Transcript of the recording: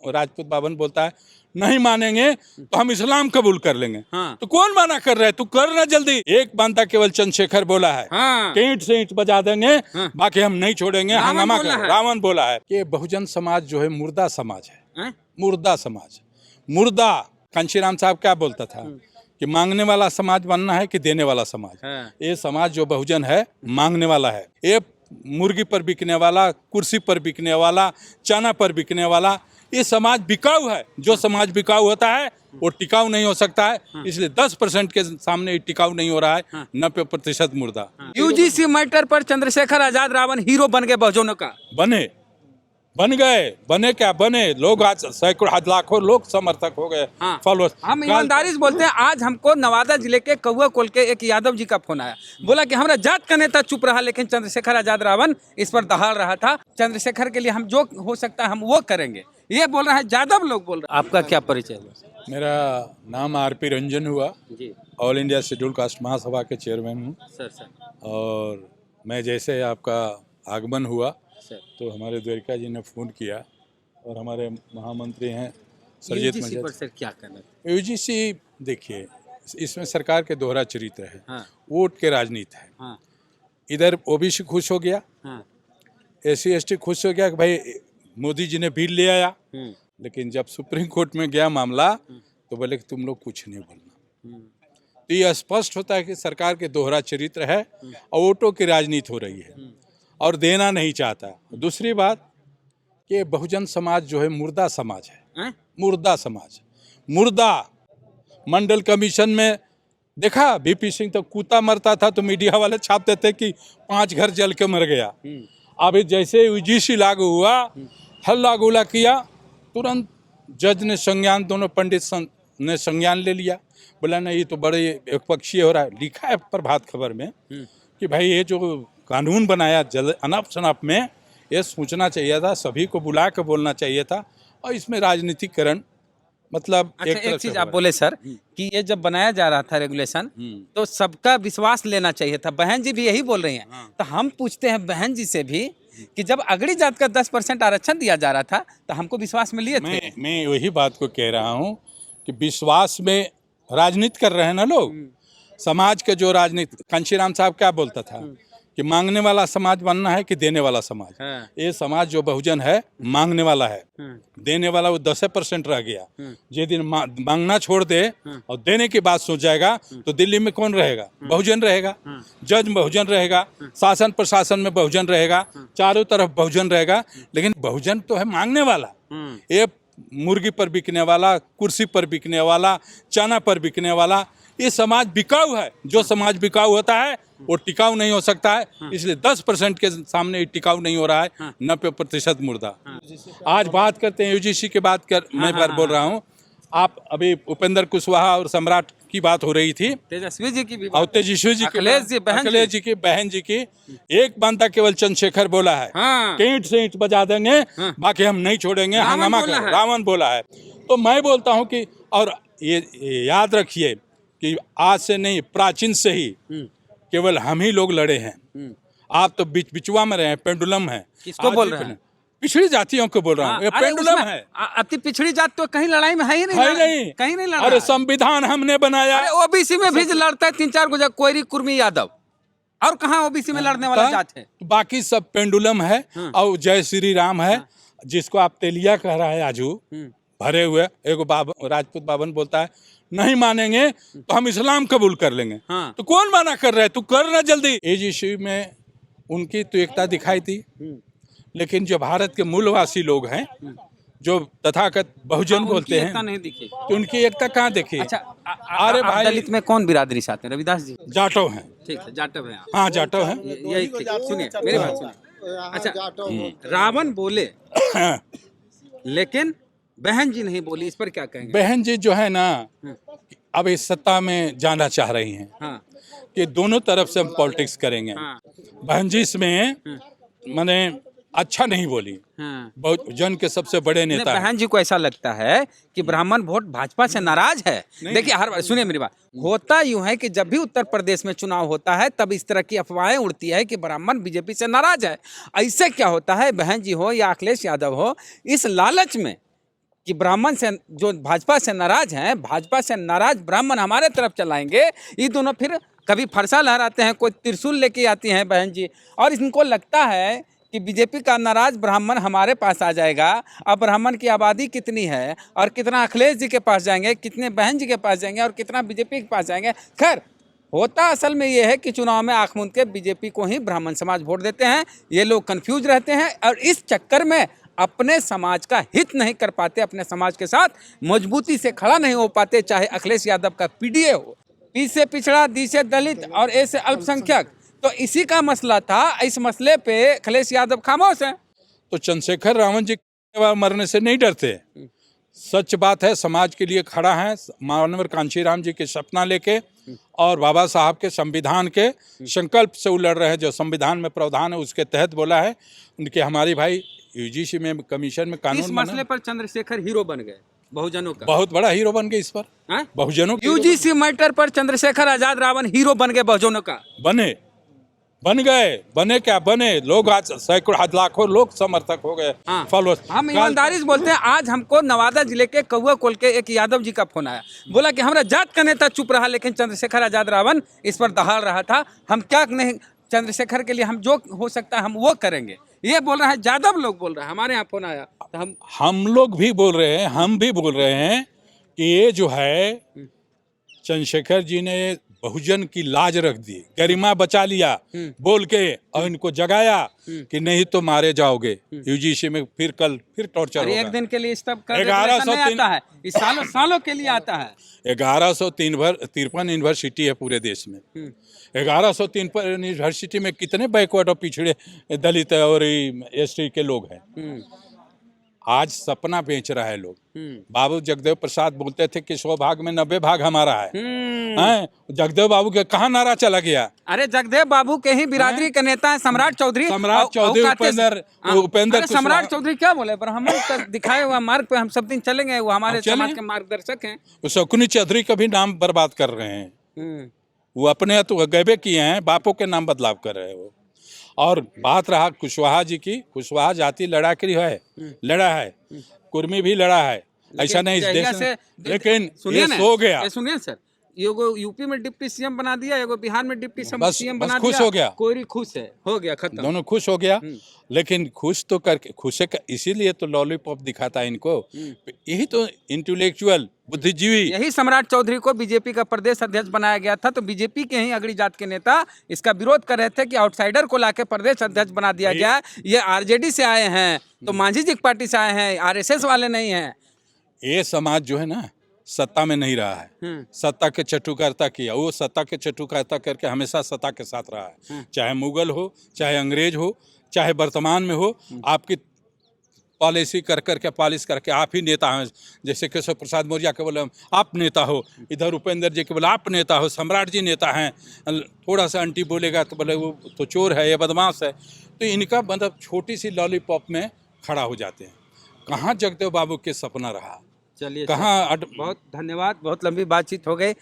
राजपूत बावन बोलता है नहीं मानेंगे तो हम इस्लाम कबूल कर लेंगे। हाँ। तो कौन माना कर रहा है? तू कर ना जल्दी। एक बांधा केवल चंद्रशेखर बोला है हाँ। कि ईंट से ईंट बजा देंगे, हाँ। बाकी हम नहीं छोड़ेंगे, हंगामा बोला कर। है। रावण बोला है कि बहुजन समाज जो है मुर्दा समाज है। मुर्दा समाज, मुर्दा। कांशीराम साहब क्या बोलता था कि मांगने वाला समाज बनना है कि देने वाला समाज। ये समाज जो बहुजन है मांगने वाला है। ये मुर्गी पर बिकने वाला, कुर्सी पर बिकने वाला, चना पर बिकने वाला, ये समाज बिकाऊ है। जो समाज बिकाऊ होता है वो टिकाऊ नहीं हो सकता है। इसलिए 10% के सामने ये टिकाऊ नहीं हो रहा है। 90% मुर्दा। यूजीसी मैटर पर चंद्रशेखर आजाद रावण हीरो बन गए बहुजनों का। बन गए, बने क्या बने लोग, आज सैकड़ों लाखों लोग समर्थक हो गए। हाँ। फॉलोअर्स। हम ईमानदारी से बोलते हैं, आज हमको नवादा जिले के कौआ कोल के एक यादव जी का फोन आया, बोला कि हमारा जात का नेता चुप रहा लेकिन चंद्रशेखर आजाद रावण इस पर दहाड़ रहा था। चंद्रशेखर के लिए हम जो हो सकता है हम वो करेंगे, ये बोल रहे हैं यादव लोग बोल रहे हैं। आपका क्या परिचय हुआ? मेरा नाम आरपी रंजन हुआ जी। ऑल इंडिया शेड्यूल कास्ट महासभा के चेयरमैन हूँ। सर और मैं जैसे आपका आगमन हुआ सर तो हमारे द्वारिका जी ने फ़ोन किया और हमारे महामंत्री हैं सरजीत यूजीसी पर मजहर। सर क्या करना? यूजीसी देखिए, इसमें सरकार के दोहरा चरित्र है। हाँ। वोट के राजनीति है। हाँ। इधर ओबीसी खुश हो गया, हाँ। एससी एसटी खुश हो गया कि भाई मोदी जी ने बिल ले आया। लेकिन जब सुप्रीम कोर्ट में गया मामला तो बोले कि तुम लोग कुछ नहीं बोलना। तो ये स्पष्ट होता है कि सरकार के दोहरा चरित्र है और वोटों की राजनीति हो रही है और देना नहीं चाहता। दूसरी बात कि बहुजन समाज जो है मुर्दा समाज है। मुर्दा समाज, मुर्दा। मंडल कमीशन में देखा, बीपी सिंह तो कूता मरता था तो मीडिया वाले छापते थे कि 5 घर जल के मर गया। अभी जैसे यूजीसी लागू हुआ, हल्ला गुला किया, तुरंत जज ने संज्ञान, दोनों पंडित ने संज्ञान ले लिया। बोला नहीं, ये तो बड़े एकपक्षीय हो रहा है। लिखा है प्रभात खबर में कि भाई ये जो कानून बनाया अनप शनप में, ये सोचना चाहिए था, सभी को बुला के बोलना चाहिए था। और इसमें राजनीतिकरण मतलब अच्छा, एक चीज आप बोले सर कि ये जब बनाया जा रहा था रेगुलेशन तो सबका विश्वास लेना चाहिए था। बहन जी भी यही बोल रही हैं। तो हम पूछते हैं बहन जी से भी कि जब अगड़ी जात का 10% आरक्षण दिया जा रहा था तो हमको विश्वास में लिए थे। मैं वही बात को कह रहा हूँ कि विश्वास में राजनीति कर रहे हैं ना लोग। समाज के जो राजनीति, कांशीराम साहब क्या बोलता था कि मांगने वाला समाज बनना है कि देने वाला समाज। ये समाज जो बहुजन है मांगने वाला है। देने वाला वो 10% रह गया। जिस दिन मांगना छोड़ दे और देने की बात सोच जाएगा तो दिल्ली में कौन रहेगा? बहुजन रहेगा। जज बहुजन रहेगा, शासन प्रशासन में बहुजन रहेगा, चारों तरफ बहुजन रहेगा। लेकिन बहुजन तो है मांगने वाला। ये मुर्गी पर बिकने वाला, कुर्सी पर बिकने वाला, चना पर बिकने वाला, ये समाज बिकाऊ है। जो समाज बिकाऊ होता है वो टिकाऊ नहीं हो सकता है। इसलिए 10% के सामने टिकाऊ नहीं हो रहा है। 90% मुर्दा। आज बात करते हैं यूजीसी की बात कर, मैं बार बोल रहा हूँ। आप अभी उपेंद्र कुशवाहा और सम्राट की बात हो रही थी, तेजस्वी जी की भी, और तेजस्वी जी की, अखिलेश जी की, बहन जी की। एक बांधा केवल चंद्रशेखर बोला है कि ईंट से ईंट बजा देंगे, बाकी हम नहीं छोड़ेंगे, हंगामा कर। रावण बोला है। तो मैं बोलता हूँ कि, और ये याद रखिए कि आज से नहीं, प्राचीन से ही केवल हम ही लोग लड़े हैं। आप तो बिचवा में रहे हैं, पेंडुलम है। किसको बोल रहे हैं? पिछड़ी जातियों को बोल रहा हूँ। ये पेंडुलम है। अति पिछड़ी जात तो कहीं लड़ाई में है ही नहीं। कहीं नहीं लड़ा। अरे संविधान हमने बनाया। ओबीसी में भी लड़ता है 3-4 गुजर, कोयरी, कुर्मी, यादव, और कहाँ ओबीसी में लड़ने वाला जात है? बाकी सब पेंडुलम है। और जय श्री राम है, जिसको आप तेलिया कह रहा है आजू भरे हुए। एक राजपूत बावन बोलता है नहीं मानेंगे तो हम इस्लाम कबूल कर लेंगे। तो कौन माना कर रहा है? तू कर ना जल्दी। यूजीसी में उनकी तो एकता दिखाई थी, लेकिन जो भारत के मूलवासी लोग हैं, जो तथाकथित बहुजन बोलते हैं, नहीं दिखी। तो उनकी एकता कहाँ देखी? अच्छा, अरे भाई, दलित में कौन बिरादरी से आते हैं? रविदास जी जाटव हैं। ठीक है, जाटव है। हाँ, जाटव हैं। यही सुनिए मेरी बात सुनिए। अच्छा, रावण बोले लेकिन बहन जी नहीं बोली, इस पर क्या कहेंगे? बहन जी जो है ना, अब इस सत्ता में जाना चाह रही हैं कि दोनों तरफ से हम पॉलिटिक्स करेंगे। बहन जी इसमें माने अच्छा नहीं बोली। बहुत जन के सबसे बड़े नेता। बहन जी को ऐसा लगता है कि ब्राह्मण वोट भाजपा से नाराज है। देखिए, हर बार सुनिए मेरी बात, होता यूं है कि जब भी उत्तर प्रदेश में चुनाव होता है तब इस तरह की अफवाहें उड़ती है कि ब्राह्मण बीजेपी से नाराज है। ऐसे क्या होता है, बहन जी हो या अखिलेश यादव हो, इस लालच में कि ब्राह्मण से जो भाजपा से नाराज हैं, भाजपा से नाराज ब्राह्मण हमारे तरफ चलाएंगे, ये दोनों फिर कभी फरसा लहराते हैं, कोई त्रिशूल लेके आती हैं बहन जी, और इनको लगता है कि बीजेपी का नाराज ब्राह्मण हमारे पास आ जाएगा। अब ब्राह्मण की आबादी कितनी है और कितना अखिलेश जी के पास जाएंगे, कितने बहन जी के पास जाएंगे और कितना बीजेपी के पास जाएंगे। खैर, होता असल में ये है कि चुनाव में आंख मूंद के बीजेपी को ही ब्राह्मण समाज वोट देते हैं। ये लोग कंफ्यूज रहते हैं और इस चक्कर में अपने समाज का हित नहीं कर पाते, अपने समाज के साथ मजबूती से खड़ा नहीं हो पाते, चाहे अखिलेश यादव का पीडीए हो, पी से पिछड़ा, डी से दलित और ए से अल्पसंख्यक। तो इसी का मसला था। इस मसले पे अखिलेश यादव खामोश हैं। तो चंद्रशेखर रावण जी मरने से नहीं डरते। सच बात है, समाज के लिए खड़ा है, मानवर कांशीराम जी के सपना लेके और बाबा साहब के संविधान के संकल्प से वो लड़ रहे हैं। जो संविधान में प्रावधान है उसके तहत बोला है। उनके हमारी भाई यूजीसी में कमीशन में कानून इस मसले पर चंद्रशेखर हीरो बन गए बहुजनों का, बहुत बड़ा हीरो बन गए। इस पर बहुजनों यूजीसी मैटर पर चंद्रशेखर आजाद रावण हीरो बन गए बहुजनों का। बने क्या बने लोग, आज सैकड़ों लाखों लोग समर्थक हो गए, फॉलोअर्स। हम ईमानदारी से बोलते हैं। आज हमको नवादा जिले के कौआ कोल के एक यादव जी का फोन आया, बोला कि हमारा जात का नेता चुप रहा लेकिन चंद्रशेखर आजाद रावण इस पर दहाड़ रहा था। हम क्या नहीं, चंद्रशेखर के लिए हम जो हो सकता है हम वो करेंगे, ये बोल रहा है। यादव लोग बोल रहे हैं, हमारे यहाँ फोन आया तो हम लोग भी बोल रहे हैं, हम भी बोल रहे हैं कि ये जो है चंद्रशेखर जी ने बहुजन की लाज रख दी, गरिमा बचा लिया बोल के, और इनको जगाया कि नहीं तो मारे जाओगे यूजीसी में, फिर कल फिर टॉर्चर होगा। एक दिन के लिए स्टॉप कर आता है, इस सालों सालों के लिए आता है। 1153 यूनिवर्सिटी है पूरे देश में। 1153 यूनिवर्सिटी में कितने बैकवर्ड और पिछड़े दलित और एसटी के लोग हैं। आज सपना बेच रहा है लोग। बाबू जगदेव प्रसाद बोलते थे कि 100 भाग में 90 भाग हमारा है। जगदेव बाबू के कहाँ नारा चला गया। अरे जगदेव बाबू के ही बिरादरी के नेता है सम्राट चौधरी। उपेंद्र सम्राट चौधरी क्या बोले, ब्राह्मण का दिखाए हुआ मार्ग पे हम सब दिन चलेंगे, वो हमारे समाज के मार्गदर्शक हैं। शकुनी चौधरी का भी नाम बर्बाद कर रहे हैं। वो अपने तो गैबे किए हैं, बापों के नाम बदलाव कर रहे हैं वो। और बात रहा कुशवाहा जी की, कुशवाहा जाति लड़ा है, कुर्मी भी लड़ा है, ऐसा नहीं इस देश में, लेकिन ये सो गया। सुनिए सर, एगो यूपी में डिप्टी सीएम बना दिया, एगो बिहार में डिप्टी सीएम बना दिया, खुश हो गया, कोई खुश है, हो गया खत्म, दोनों खुश हो गया। लेकिन खुश तो करके खुश है, इसीलिए तो लॉलीपॉप दिखाता है इनको। यही तो इंटेलेक्चुअल बुद्धिजीवी, यही सम्राट चौधरी को बीजेपी का प्रदेश अध्यक्ष बनाया गया था। तो बीजेपी के ही अगड़ी जात के नेता इसका विरोध कर रहे थे कि आउटसाइडर को लाके प्रदेश अध्यक्ष बना दिया गया। ये आरजेडी से आए हैं, तो मांझी जी की पार्टी से आए हैं, आरएसएस वाले नहीं हैं। ये समाज जो है ना सत्ता में नहीं रहा है, सत्ता के चटुकारिता किया। वो सत्ता के चटुकारिता करके हमेशा सत्ता के साथ रहा है, चाहे मुगल हो, चाहे अंग्रेज हो, चाहे वर्तमान में हो। आपकी पॉलिसी कर करके पॉलिश करके आप ही नेता हैं। जैसे केशव प्रसाद मौर्य के बोले आप नेता हो, इधर उपेंद्र जी के बोले आप नेता हो, सम्राट जी नेता हैं। थोड़ा सा अंटी बोलेगा तो बोले वो तो चोर है, ये बदमाश है। तो इनका मतलब छोटी सी लॉलीपॉप में खड़ा हो जाते हैं। कहाँ जगदेव बाबू के सपना रहा, चलिए कहाँ। बहुत धन्यवाद, बहुत लंबी बातचीत हो गई।